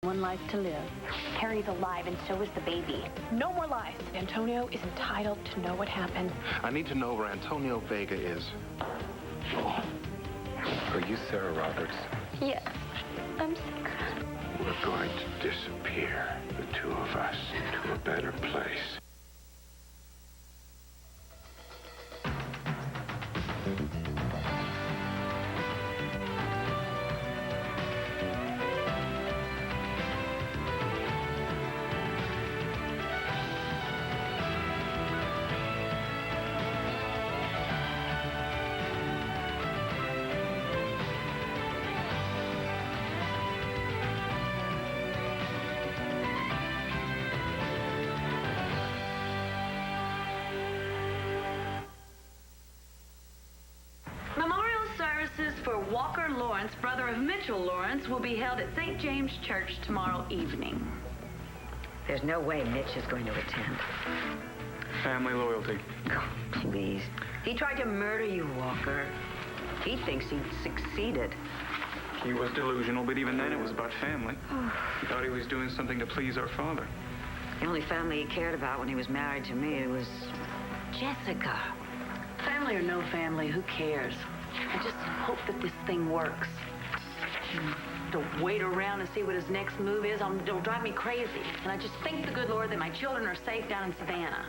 One life to live. Harry's alive, and so is the baby. No more lies. Antonio is entitled to know what happened. I need to know where Antonio Vega is. Oh. Are you Sarah Roberts? Yes, I'm Sarah. We're going to disappear, the two of us, to a better place. Memorial services for Walker Lawrence, brother of Mitchell Lawrence, will be held at St. James Church tomorrow evening. There's no way Mitch is going to attend. Family loyalty. Oh, please. He tried to murder you, Walker. He thinks he succeeded. He was delusional, but even then it was about family. He thought he was doing something to please our father. The only family he cared about when he was married to me was Jessica. Family or no family, who cares? I just hope that this thing works. To wait around and see what his next move is, it'll drive me crazy. And I just thank the good Lord that my children are safe down in Savannah.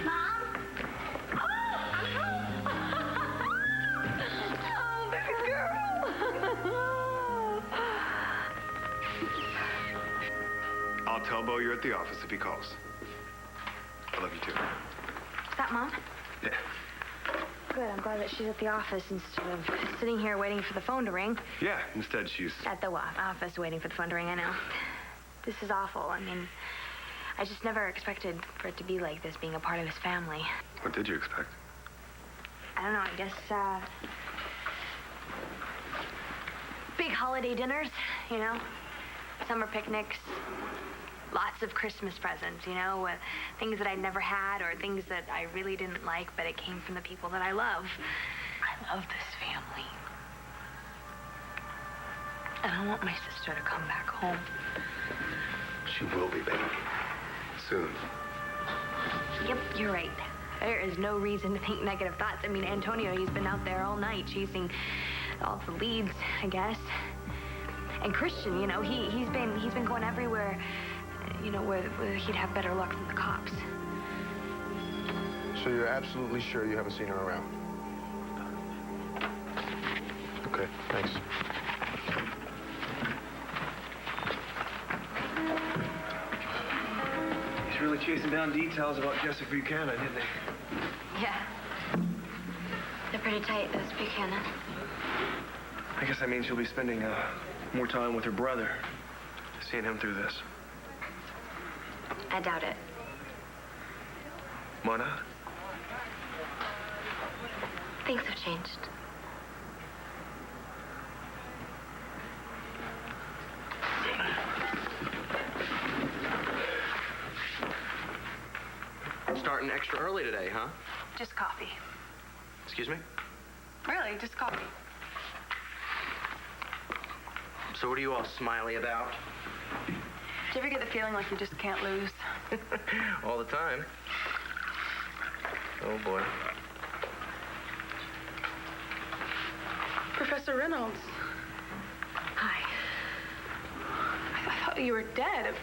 Mom? Oh, baby girl. I'll tell Bo you're at the office if he calls. I love you too. Is that Mom? Yeah. Good, I'm glad that she's at the office instead of sitting here waiting for the phone to ring. Yeah, instead she's... At the office waiting for the phone to ring, I know. This is awful. I mean, I just never expected for it to be like this, being a part of his family. What did you expect? I don't know, I guess, big holiday dinners, you know? Summer picnics. Lots of Christmas presents, you know, things that I'd never had or things that I really didn't like, but it came from the people that I love. I love this family. And I want my sister to come back home. She will be, baby. Soon. Yep, you're right. There is no reason to think negative thoughts. I mean, Antonio, he's been out there all night chasing all the leads, I guess. And Christian, you know, he's been going everywhere, you know, where he'd have better luck than the cops. So you're absolutely sure you haven't seen her around? Okay, thanks. He's really chasing down details about Jessica Buchanan, isn't he? Yeah. They're pretty tight, those Buchanan. I guess that means she'll be spending more time with her brother, seeing him through this. I doubt it. Why not? Things have changed. Starting extra early today, huh? Just coffee. Excuse me? Really, just coffee. So what are you all smiley about? Do you ever get the feeling like you just can't lose? All the time. Oh, boy. Professor Reynolds. Hi. I thought you were dead.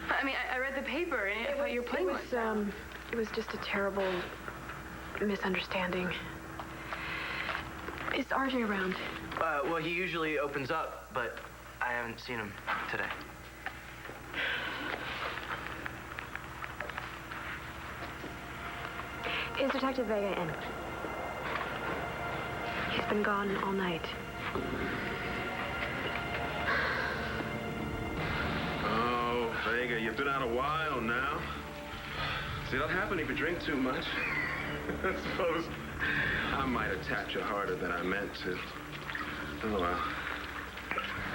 I mean, I read the paper and I thought you were playing with... It was just a terrible misunderstanding. Is RJ around? Well, he usually opens up, but I haven't seen him today. Is Detective Vega in? He's been gone all night. Oh, Vega, you've been out a while now. See, that'll happen if you drink too much. I suppose I might have tapped you harder than I meant to. Oh, well.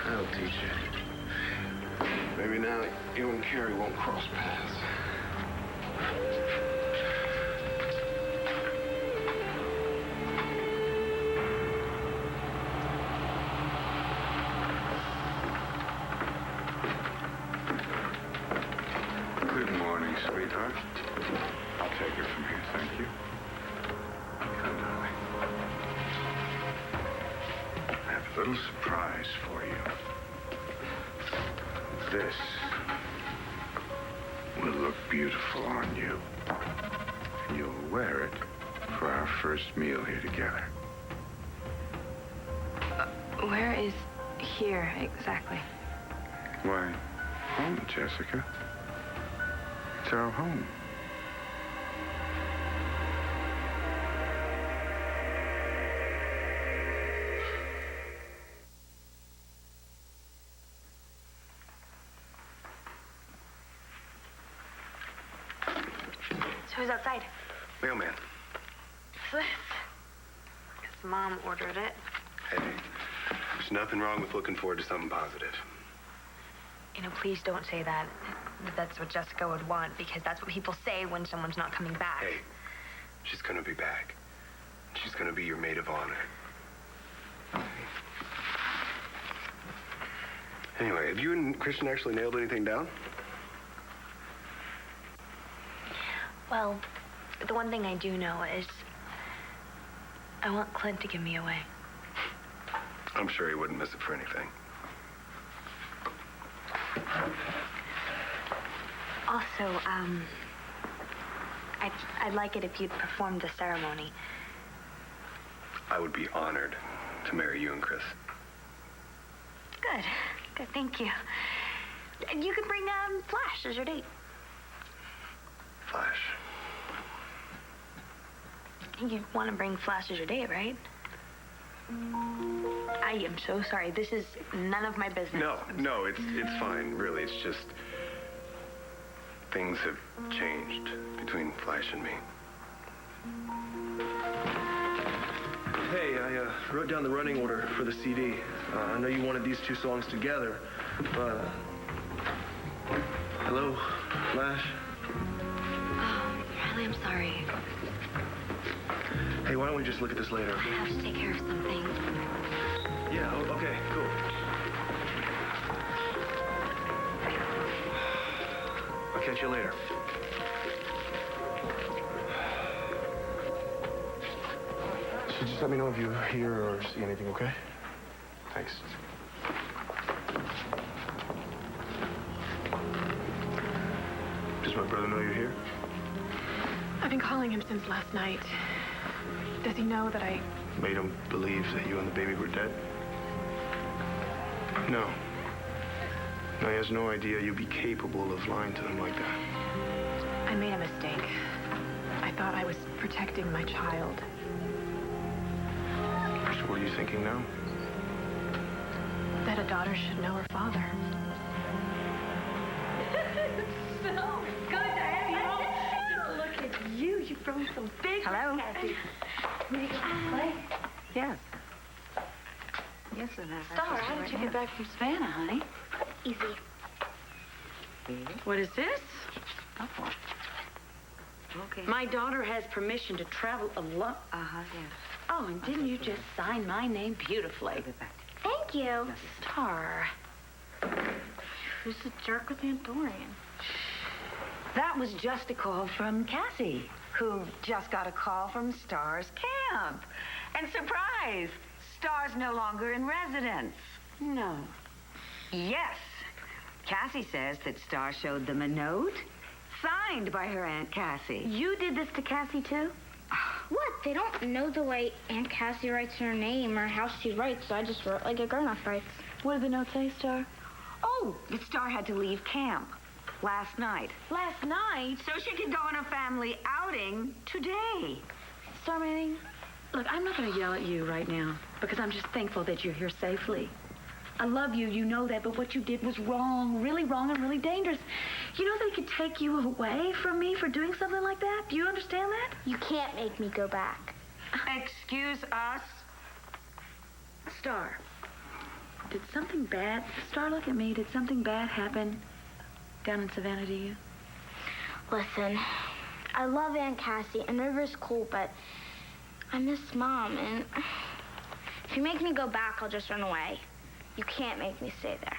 That'll teach you. Maybe now you and Carrie won't cross paths. little surprise for you. This will look beautiful on you. And you'll wear it for our first meal here together. Where is here exactly? Why, home, Jessica. It's our home. So who's outside? Mailman. What's this? Guess Mom ordered it. Hey, there's nothing wrong with looking forward to something positive. You know, please don't say that. That's what Jessica would want, because that's what people say when someone's not coming back. Hey, she's gonna be back. She's gonna be your maid of honor. Anyway, have you and Christian actually nailed anything down? Well, the one thing I do know is I want Clint to give me away. I'm sure he wouldn't miss it for anything. Also, I'd like it if you'd perform the ceremony. I would be honored to marry you and Chris. Good. Good, thank you. And you can bring Flash as your date. Flash. You want to bring Flash as your date, right? I am so sorry. This is none of my business. No, it's fine, really. It's just things have changed between Flash and me. Hey, I wrote down the running order for the CD. I know you wanted these two songs together, but... Hello, Flash? Oh, Riley, I'm sorry. Hey, why don't we just look at this later? I have to take care of something. Yeah, okay, cool. I'll catch you later. So just let me know if you hear or see anything, okay? Thanks. Does my brother know you're here? I've been calling him since last night. Does he know that I... Made him believe that you and the baby were dead? No. No, he has no idea you'd be capable of lying to him like that. I made a mistake. I thought I was protecting my child. So what are you thinking now? That a daughter should know her father. So good to have you home. Look at you. You thrown some big... Hello? Kathy. Yes. Yes, it is. Star, how did you get back from Savannah, honey? Easy. What is this? Oh. Okay. My daughter has permission to travel alone. Uh-huh, yes. Oh, and didn't you just sign my name beautifully? I'll get back to you. Thank you. Star. Who's the jerk with Aunt Dorian? That was just a call from Cassie, who just got a call from Star's camp. And surprise, Star's no longer in residence. No. Yes. Cassie says that Star showed them a note signed by her Aunt Cassie. You did this to Cassie, too? What? They don't know the way Aunt Cassie writes her name or how she writes, so I just wrote like a grown-up writes. What did the note say, Star? Oh, that Star had to leave camp last night. Last night? So she could go on a family outing today. Star Manning, look, I'm not going to yell at you right now because I'm just thankful that you're here safely. I love you, you know that, but what you did was wrong, really wrong and really dangerous. You know they could take you away from me for doing something like that? Do you understand that? You can't make me go back. Excuse us? Star, did something bad, Star, look at me, did something bad happen down in Savannah to you? Listen, I love Aunt Cassie, and River's cool, but I miss Mom, and if you make me go back, I'll just run away. You can't make me stay there.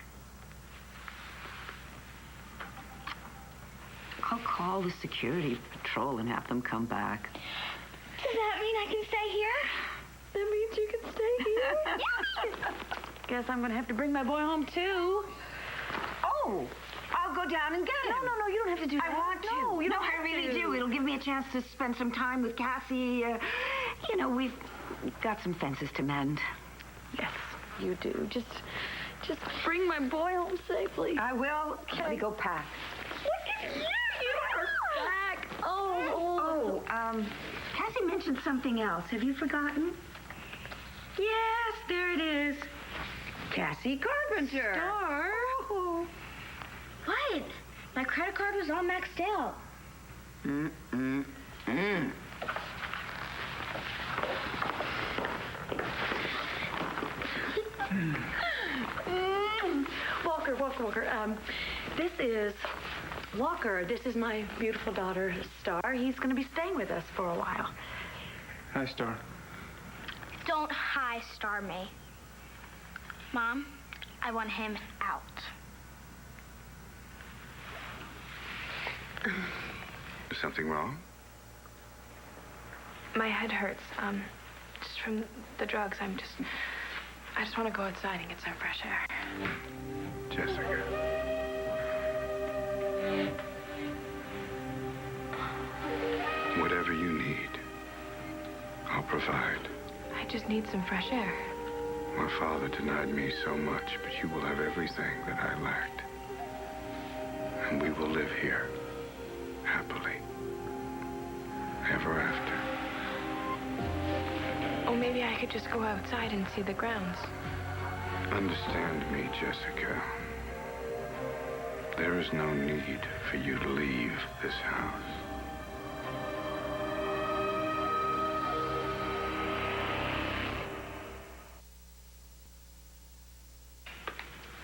I'll call the security patrol and have them come back. Does that mean I can stay here? That means you can stay here. Yes! guess I'm gonna have to bring my boy home too. Oh, I'll go down and get him. No, you don't have to do that. I want to. No, you don't I have really to. do. It'll give me a chance to spend some time with Cassie. We've got some fences to mend. Yes, you do. Just bring my boy home safely. I will. Okay. Let me go pack. Look at you. You are back. Oh. Cassie mentioned something else. Have you forgotten? Yes, there it is. Cassie Carpenter. Star. Oh. What? My credit card was all maxed out. Walker. This is Walker. This is my beautiful daughter, Star. He's going to be staying with us for a while. Hi, Star. Don't high star me. Mom, I want him out. Is something wrong? My head hurts. Just from the drugs. I just want to go outside and get some fresh air. Jessica. Whatever you need, I'll provide. I just need some fresh air. My father denied me so much, but you will have everything that I lacked. And we will live here, happily, ever after. Oh, maybe I could just go outside and see the grounds. Understand me, Jessica. There is no need for you to leave this house.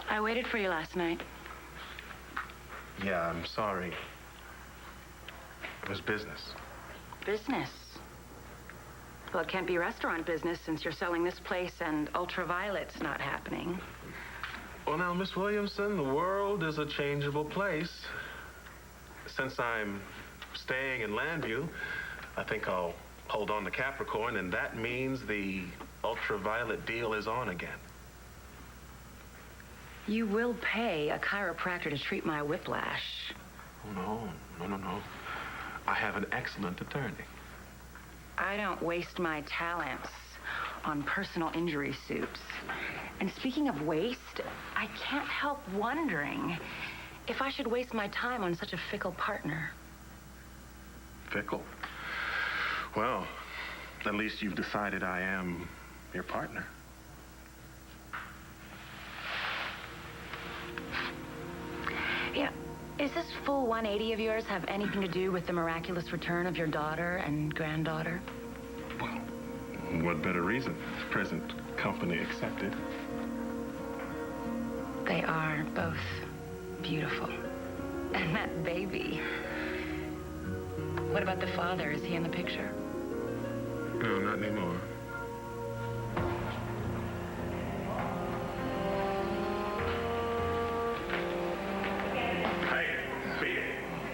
I waited for you last night. Yeah, I'm sorry. It was business. Business? Well, it can't be restaurant business since you're selling this place and Ultraviolet's not happening. Well, now, Miss Williamson, the world is a changeable place. Since I'm staying in Landview, I think I'll hold on to Capricorn, and that means the Ultraviolet deal is on again. You will pay a chiropractor to treat my whiplash. Oh, no. I have an excellent attorney. I don't waste my talents on personal injury suits. And speaking of waste, I can't help wondering if I should waste my time on such a fickle partner. Fickle? Well, at least you've decided I am your partner. Yeah. Is this full 180 of yours have anything to do with the miraculous return of your daughter and granddaughter? Well, what better reason? Present company accepted. They are both beautiful. And that baby. What about the father? Is he in the picture? No, not anymore.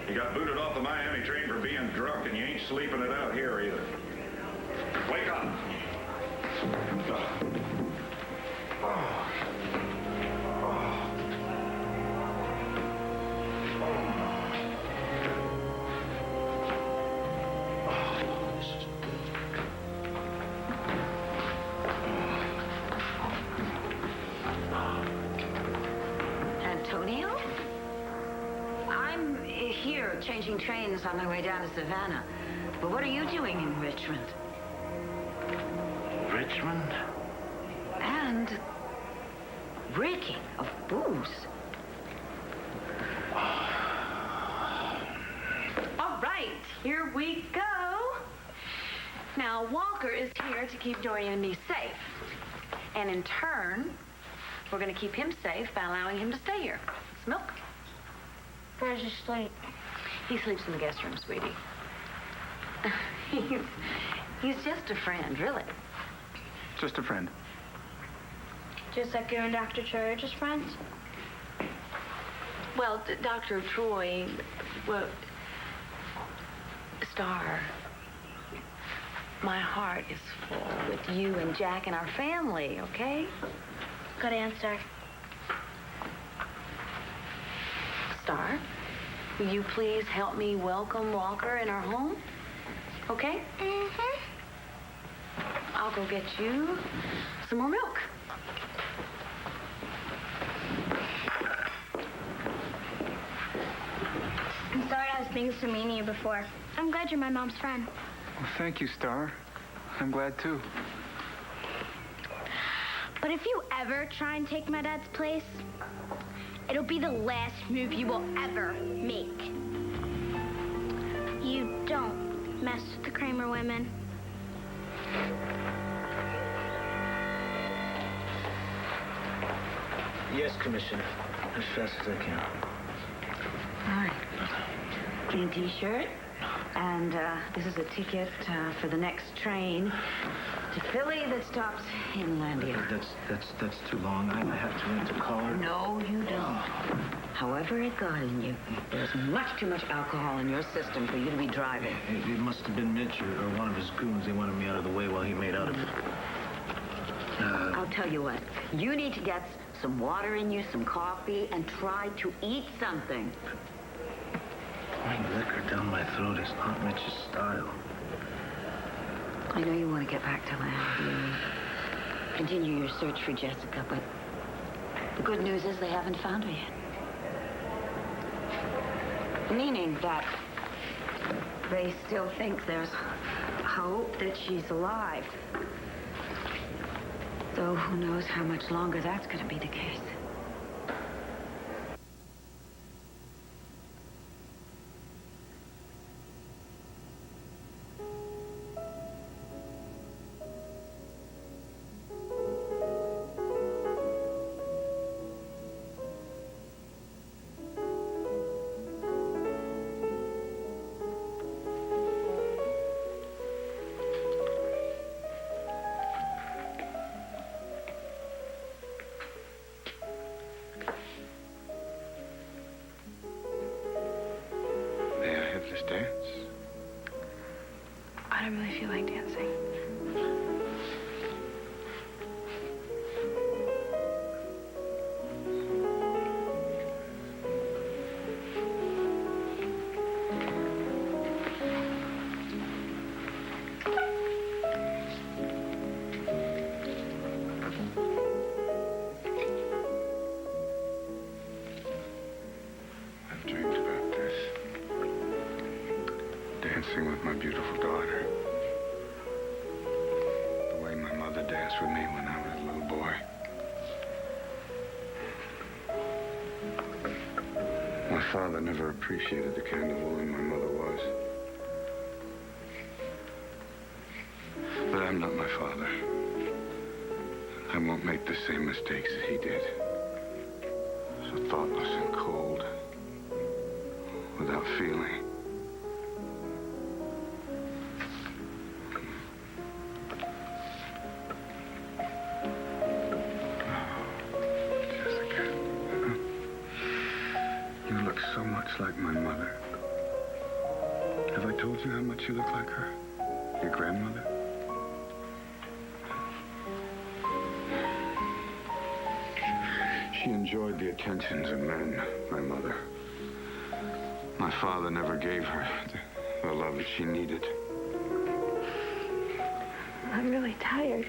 You got booted off the Miami train for being drunk, and you ain't sleeping it out here either. Wake up! Antonio? I'm here changing trains on my way down to Savannah. But what are you doing in Richmond? Richmond? And reeking of booze. All right, here we go. Now, Walker is here to keep Dorian and me safe. And in turn, we're going to keep him safe by allowing him to stay here. Milk? Where's he sleep? He sleeps in the guest room, sweetie. He's just a friend, really. Just a friend. Just like you and Dr. Troy are just friends? Well, Dr. Troy, well, Star, my heart is full with you and Jack and our family, okay? could answer. Star, will you please help me welcome Walker in our home? Okay? Mm-hmm. I'll go get you some more milk. I'm sorry I was being so mean to you before. I'm glad you're my mom's friend. Well, thank you, Star. I'm glad, too. But if you ever try and take my dad's place, it'll be the last move you will ever make. You don't mess with the Kramer women. Yes, Commissioner. As fast as I can. All right. Clean T-shirt. And this is a ticket for the next train to Philly that stops in Landia. That's too long. I have to rent a car. No, you don't. However it got in you, there's much too much alcohol in your system for you to be driving. It must have been Mitch or one of his goons. They wanted me out of the way while he made out of it. I'll tell you what. You need to get some water in you, some coffee, and try to eat something. Pouring liquor down my throat is not Mitch's style. I know you want to get back to Landia, continue your search for Jessica, but the good news is they haven't found her yet. Meaning that they still think there's hope that she's alive. Though who knows how much longer that's going to be the case. This dance? I don't really feel like dancing. I've dreamed about this. Dancing with my beautiful daughter. The way my mother danced with me when I was a little boy. My father never appreciated the kind of woman my mother was. But I'm not my father. I won't make the same mistakes that he did. So thoughtless and cold. Without feeling. So much like my mother. Have I told you how much you look like her? Your grandmother? She enjoyed the attentions of men, my mother. My father never gave her the love that she needed. I'm really tired.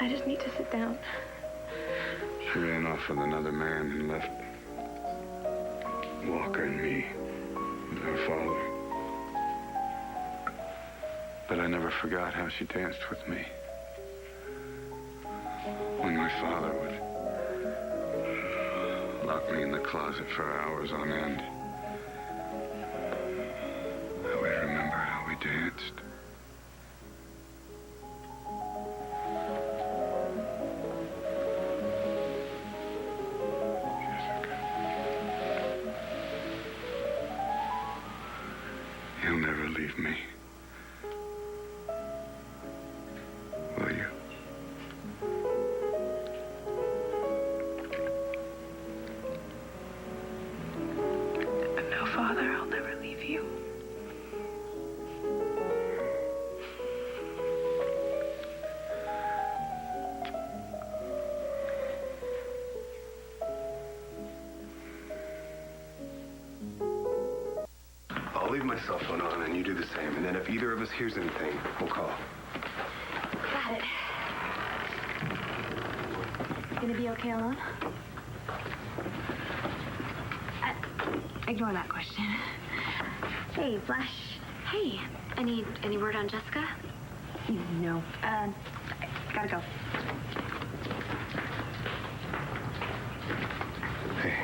I just need to sit down. She ran off with another man and left Walker and me with her father. But I never forgot how she danced with me. When my father would lock me in the closet for hours on end. I always remember how we danced. You'll never leave me. Will you? No, Father, I'll never leave you. my cell phone on, and you do the same. And then if either of us hears anything, we'll call. Got it. Gonna be okay alone? Ignore that question. Hey, Flash. Hey, any word on Jessica? No. Gotta go. Hey.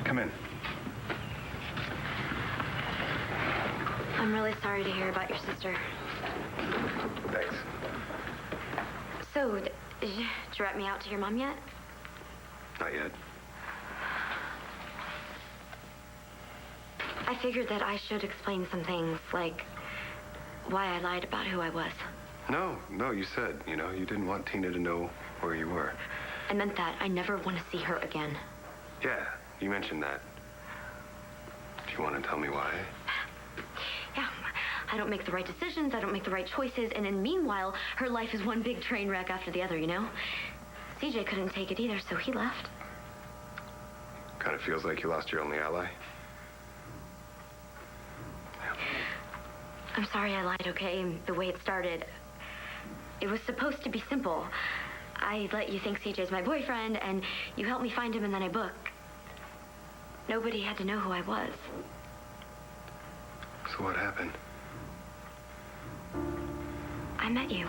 Come in. I'm really sorry to hear about your sister. Thanks. So, did you rat me out to your mom yet? Not yet. I figured that I should explain some things, like why I lied about who I was. No, you said, you didn't want Tina to know where you were. I meant that. I never want to see her again. Yeah, you mentioned that. Do you want to tell me why? Yeah, I don't make the right decisions, I don't make the right choices, and then meanwhile, her life is one big train wreck after the other, CJ couldn't take it either, so he left. Kind of feels like you lost your only ally. I'm sorry I lied, okay? The way it started, it was supposed to be simple. I let you think CJ's my boyfriend, and you helped me find him, and then I book. Nobody had to know who I was. So what happened? I met you.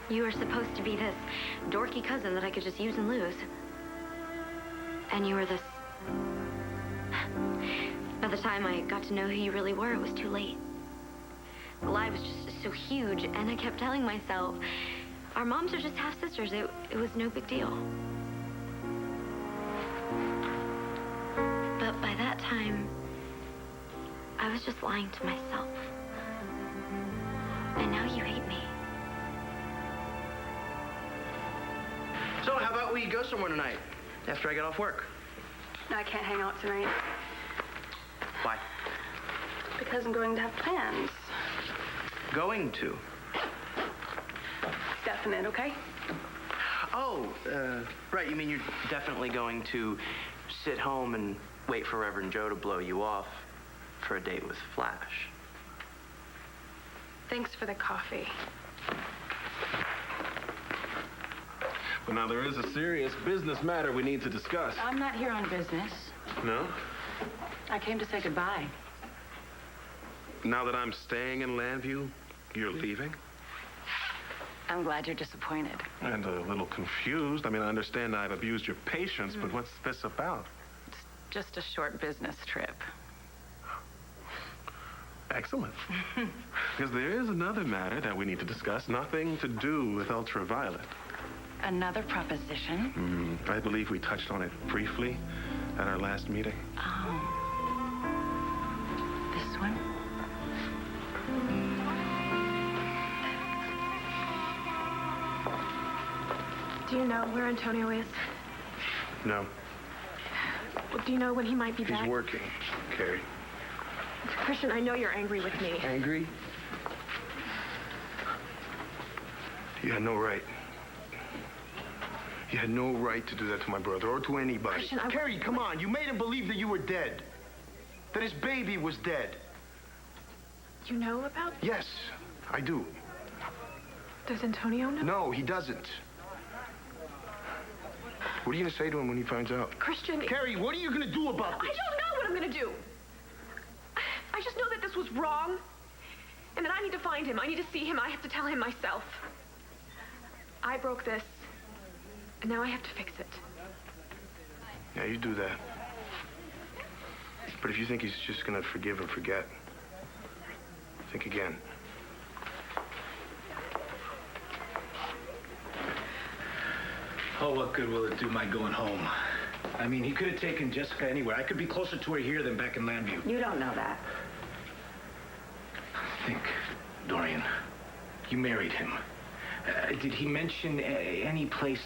You were supposed to be this dorky cousin that I could just use and lose. And you were this... By the time I got to know who you really were, it was too late. The lie was just so huge, and I kept telling myself, our moms are just half-sisters. It was no big deal. But by that time, I was just lying to myself. And now you hate me. So, how about we go somewhere tonight, after I get off work? No, I can't hang out tonight. Why? Because I'm going to have plans. Going to? Definite, okay? Oh, right, you mean you're definitely going to sit home and wait for Reverend Joe to blow you off for a date with Flash. Thanks for the coffee. Well, now, there is a serious business matter we need to discuss. I'm not here on business. No? I came to say goodbye. Now that I'm staying in Landview, you're leaving? I'm glad you're disappointed. And a little confused. I mean, I understand I've abused your patience, but what's this about? It's just a short business trip. Excellent. Because there is another matter that we need to discuss, nothing to do with ultraviolet. Another proposition? I believe we touched on it briefly at our last meeting. Oh. This one? Do you know where Antonio is? No. Well, do you know when he might be He's back? working, Carrie. Christian, I know you're angry with me. Angry? You had no right. You had no right to do that to my brother or to anybody. Christian, Carrie, come on. You made him believe that you were dead. That his baby was dead. You know about? Yes, I do. Does Antonio know? No, he doesn't. What are you going to say to him when he finds out? Christian... Carrie, what are you going to do about this? I don't know what I'm going to do. I just know that this was wrong. And that I need to find him. I need to see him. I have to tell him myself. I broke this. And now I have to fix it. Yeah, you do that. But if you think he's just going to forgive and forget, think again. Oh, what good will it do my going home? I mean, he could have taken Jessica anywhere. I could be closer to her here than back in Landview. You don't know that. Think, Dorian. You married him. Did he mention any place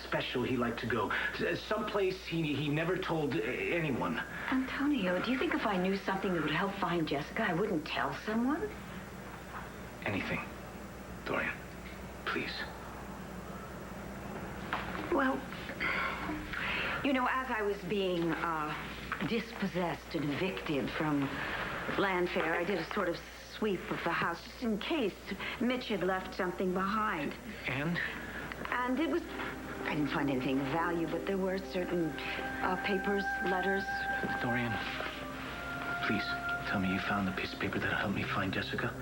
special he liked to go? Some place he never told anyone? Antonio, do you think if I knew something that would help find Jessica, I wouldn't tell someone? Anything. Dorian, please. Well, You know, as I was being dispossessed and evicted from Landfair, I did a sort of sweep of the house just in case Mitch had left something behind. And? And it was... I didn't find anything of value, but there were certain papers, letters. Dorian, please, tell me you found the piece of paper that'll help me find Jessica.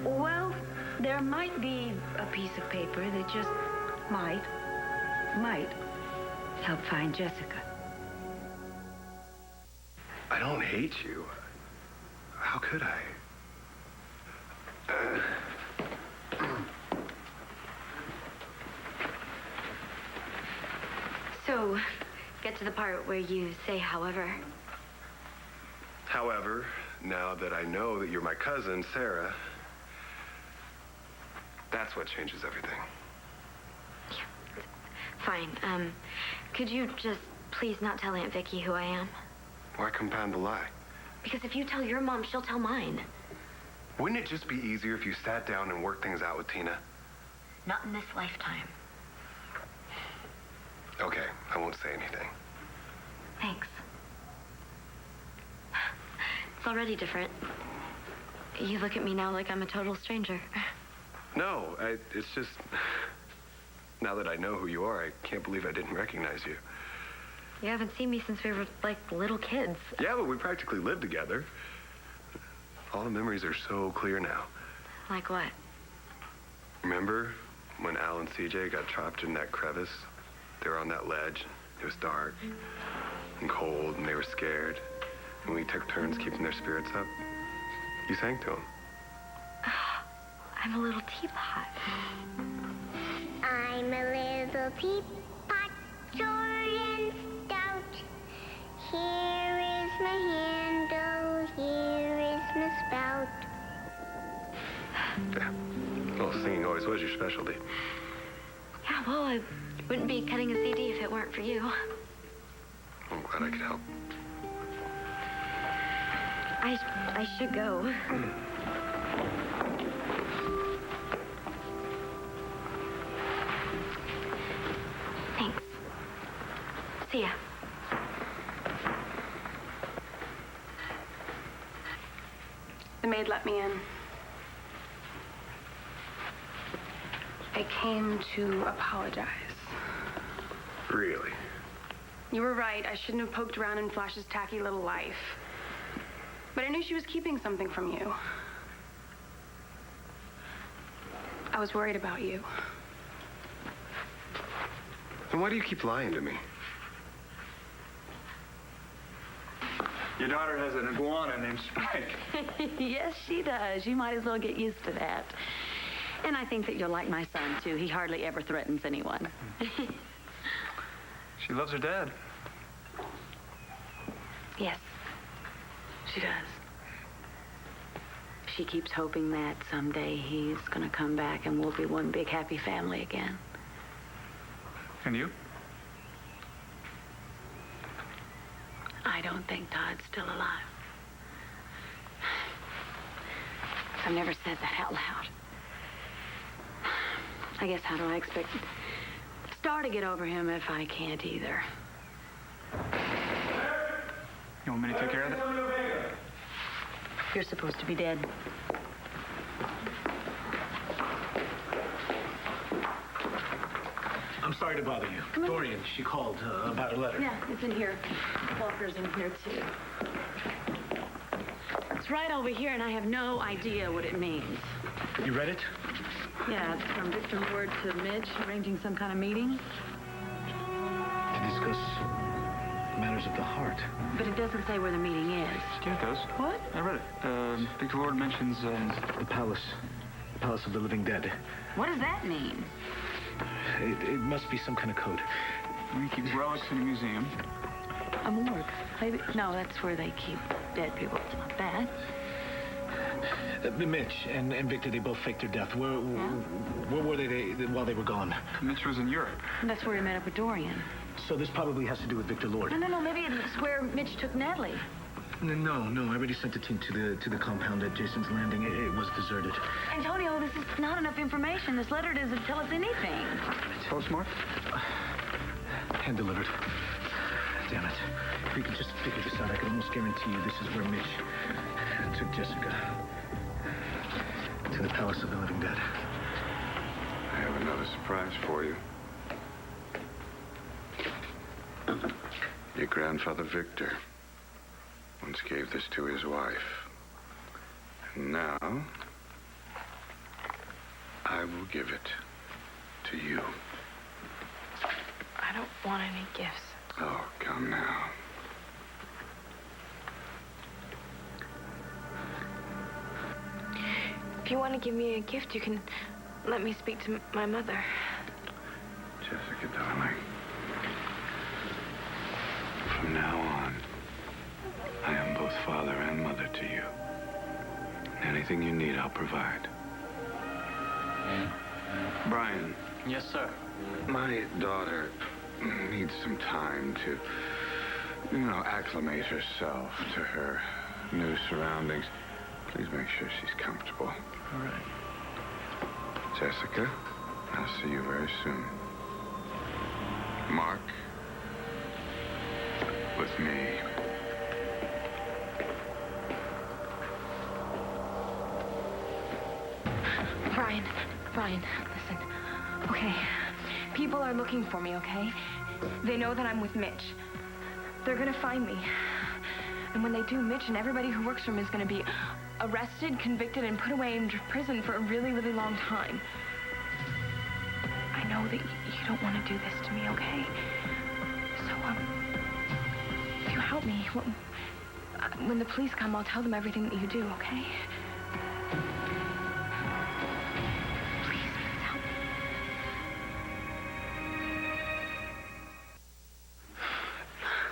Well, there might be a piece of paper that just might help find Jessica. I don't hate you. How could I? So, get to the part where you say however. However, now that I know that you're my cousin, Sarah, that's what changes everything. Fine. Could you just please not tell Aunt Vicky who I am? Why compound the lie? Because if you tell your mom, she'll tell mine. Wouldn't it just be easier if you sat down and worked things out with Tina? Not in this lifetime. Okay, I won't say anything. Thanks. It's already different. You look at me now like I'm a total stranger. No, it's just... Now that I know who you are, I can't believe I didn't recognize you. You haven't seen me since we were, like, little kids. Yeah, but we practically lived together. All the memories are so clear now. Like what? Remember when Al and CJ got trapped in that crevice? They were on that ledge. It was dark and cold, and they were scared. And we took turns keeping their spirits up. You sang to them. I'm a little teapot. I'm a little teapot, short and stout. Here is my handle, here is my spout. Yeah. Well, singing always was your specialty. Yeah, well, I wouldn't be cutting a CD if it weren't for you. I'm glad I could help. I should go. Thanks. See ya. The maid let me in. I came to apologize. Really? You were right. I shouldn't have poked around in Flash's tacky little life. But I knew she was keeping something from you. I was worried about you. Then why do you keep lying to me? Your daughter has an iguana named Spike. Yes, she does. You might as well get used to that. And I think that you'll like my son, too. He hardly ever threatens anyone. She loves her dad. Yes, she does. She keeps hoping that someday he's going to come back and we'll be one big happy family again. And you? I don't think Todd's still alive. I've never said that out loud. I guess how do I expect Star to get over him if I can't either? You want me to take care of it? You're supposed to be dead. I'm sorry to bother you. Come on. Dorian, she called about a letter. Yeah, it's in here. Walker's in here, too. It's right over here, and I have no idea what it means. You read it? Yeah, it's from Victor Ward to Midge, arranging some kind of meeting. To discuss matters of the heart. But it doesn't say where the meeting is. Yeah, it does. What? I read it. Victor Lord mentions, The palace. The Palace of the Living Dead. What does that mean? It must be some kind of code. we keep relics in a museum. A morgue. Maybe. No, that's where they keep dead people. It's not that. Mitch and Victor, they both faked their death. Where were they while they were gone? Mitch was in Europe. That's where he met up with Dorian. So this probably has to do with Victor Lord. No. Maybe it's where Mitch took Natalie. No. I already sent a team to the compound at Jason's Landing. It was deserted. Antonio, this is not enough information. This letter doesn't tell us anything. Postmark? Hand delivered. Damn it. If we could just figure this out, I can almost guarantee you this is where Mitch took Jessica. To the Palace of the Living Dead. I have another surprise for you. Your grandfather, Victor, once gave this to his wife. And now, I will give it to you. I don't want any gifts. Oh, come now. If you want to give me a gift, you can let me speak to my mother. Jessica, darling. From now on, I am both father and mother to you. Anything you need, I'll provide. Brian. Yes, sir. My daughter needs some time to, acclimate herself to her new surroundings. Please make sure she's comfortable. All right. Jessica, I'll see you very soon. Mark, with me. Brian, listen. Okay, people are looking for me, okay? They know that I'm with Mitch. They're gonna find me. And when they do, Mitch and everybody who works for him is gonna be arrested, convicted, and put away in prison for a really, really long time. I know that you don't want to do this to me, okay? So, if you help me, when the police come, I'll tell them everything that you do, okay? Please help me.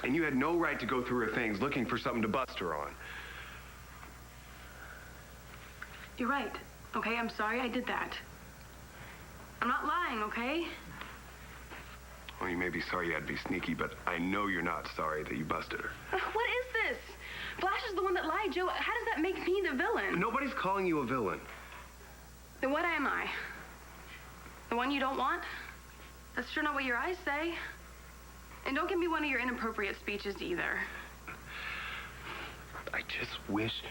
And you had no right to go through her things looking for something to bust her on. You're right, okay? I'm sorry I did that. I'm not lying, okay? Well, you may be sorry you had to be sneaky, but I know you're not sorry that you busted her. What is this? Flash is the one that lied, Joe. How does that make me the villain? Nobody's calling you a villain. Then what am I? The one you don't want? That's sure not what your eyes say. And don't give me one of your inappropriate speeches either. I just wish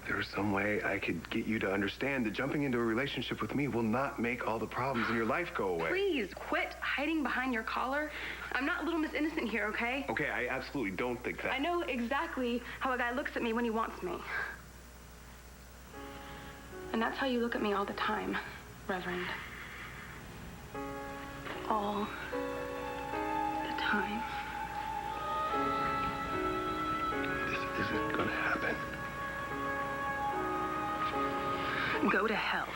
there was some way I could get you to understand that jumping into a relationship with me will not make all the problems in your life go away. Please quit hiding behind your collar. I'm not Little Miss Innocent here, okay? Okay, I absolutely don't think that. I know exactly how a guy looks at me when he wants me. And that's how you look at me all the time, Reverend. All the time. This isn't gonna happen. Go to hell.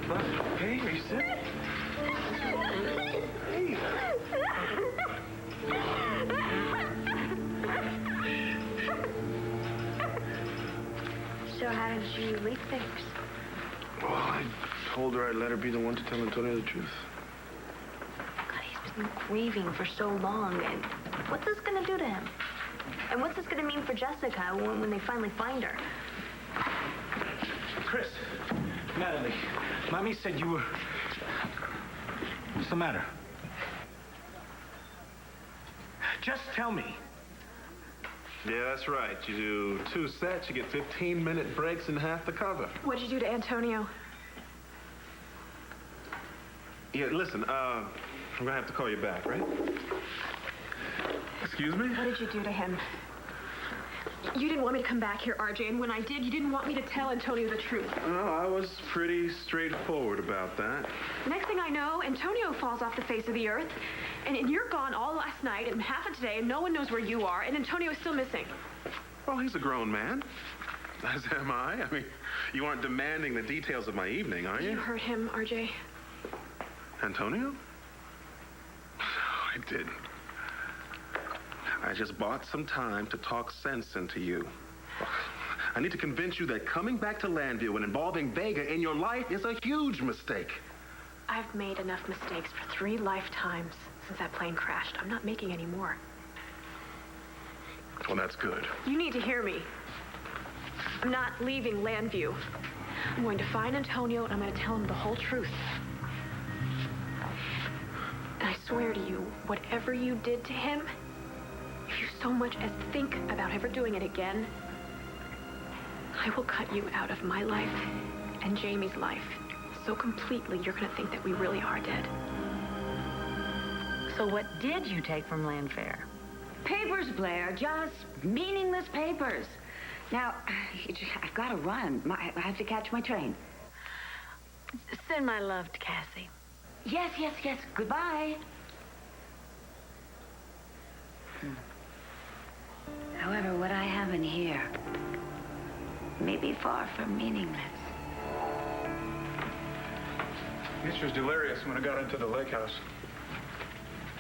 What? Hey, are you sick? Hey. So how did you leave things? Well, I told her I'd let her be the one to tell Antonio the truth. God, he's been grieving for so long, and what's this gonna do to him? And what's this gonna mean for Jessica when they finally find her? Chris, Natalie, Mommy said you were... What's the matter? Just tell me. Yeah, that's right. You do 2 sets, you get 15-minute breaks and half the cover. What'd you do to Antonio? Yeah, listen, I'm gonna have to call you back, right? Excuse me? What did you do to him? You didn't want me to come back here, RJ, and when I did, you didn't want me to tell Antonio the truth. Well, I was pretty straightforward about that. Next thing I know, Antonio falls off the face of the earth, and you're gone all last night and half of today, and no one knows where you are, and Antonio is still missing. Well, he's a grown man. As am I. I mean, you aren't demanding the details of my evening, are you? You hurt him, RJ. Antonio? I didn't. I just bought some time to talk sense into you. I need to convince you that coming back to Landview and involving Vega in your life is a huge mistake. I've made enough mistakes for 3 lifetimes. since that plane crashed. I'm not making any more. Well, that's good. You need to hear me. I'm not leaving Landview. I'm going to find Antonio, and I'm going to tell him the whole truth. And I swear to you, whatever you did to him, if you so much as think about ever doing it again, I will cut you out of my life and Jamie's life so completely you're going to think that we really are dead. So what did you take from Landfair? Papers, Blair, just meaningless papers. Now, I've got to run. I have to catch my train. Send my love to Cassie. Yes. Goodbye. However, what I have in here may be far from meaningless. Mitch was delirious when I got into the lake house.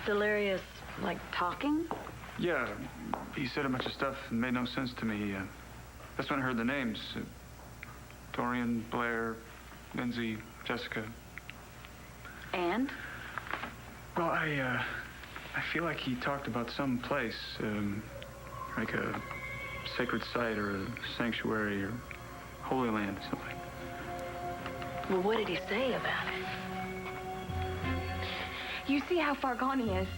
Delirious, like talking? Yeah, he said a bunch of stuff and made no sense to me. That's when I heard the names. Dorian, Blair, Lindsay, Jessica. And? Well, I feel like he talked about some place, like a sacred site or a sanctuary or Holy Land, something. Well, what did he say about it? You see how far gone he is.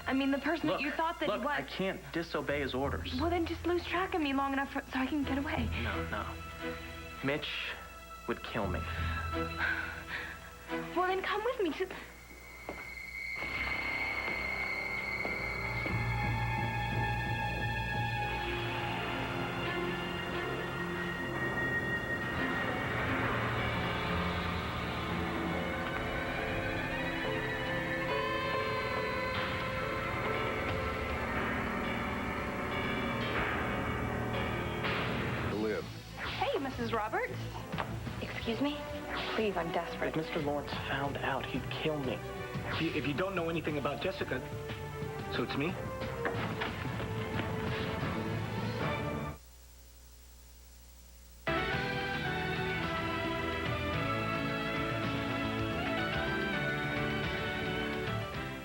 I mean, the person that you thought that he was... I can't disobey his orders. Well, then just lose track of me long enough so I can get away. No. Mitch would kill me. Well, then come with me to... Hey, Mrs. Roberts. Excuse me? Please, I'm desperate. If Mr. Lawrence found out, he'd kill me. If you don't know anything about Jessica, so it's me?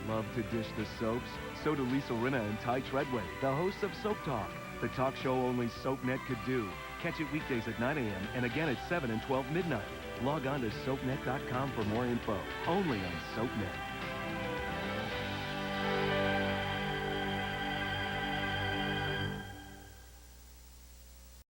Love to dish the soaps? So do Lisa Rinna and Ty Treadway, the hosts of Soap Talk, the talk show only SoapNet could do. Catch it weekdays at 9 a.m. and again at 7 and 12 midnight. Log on to soapnet.com for more info. Only on SoapNet.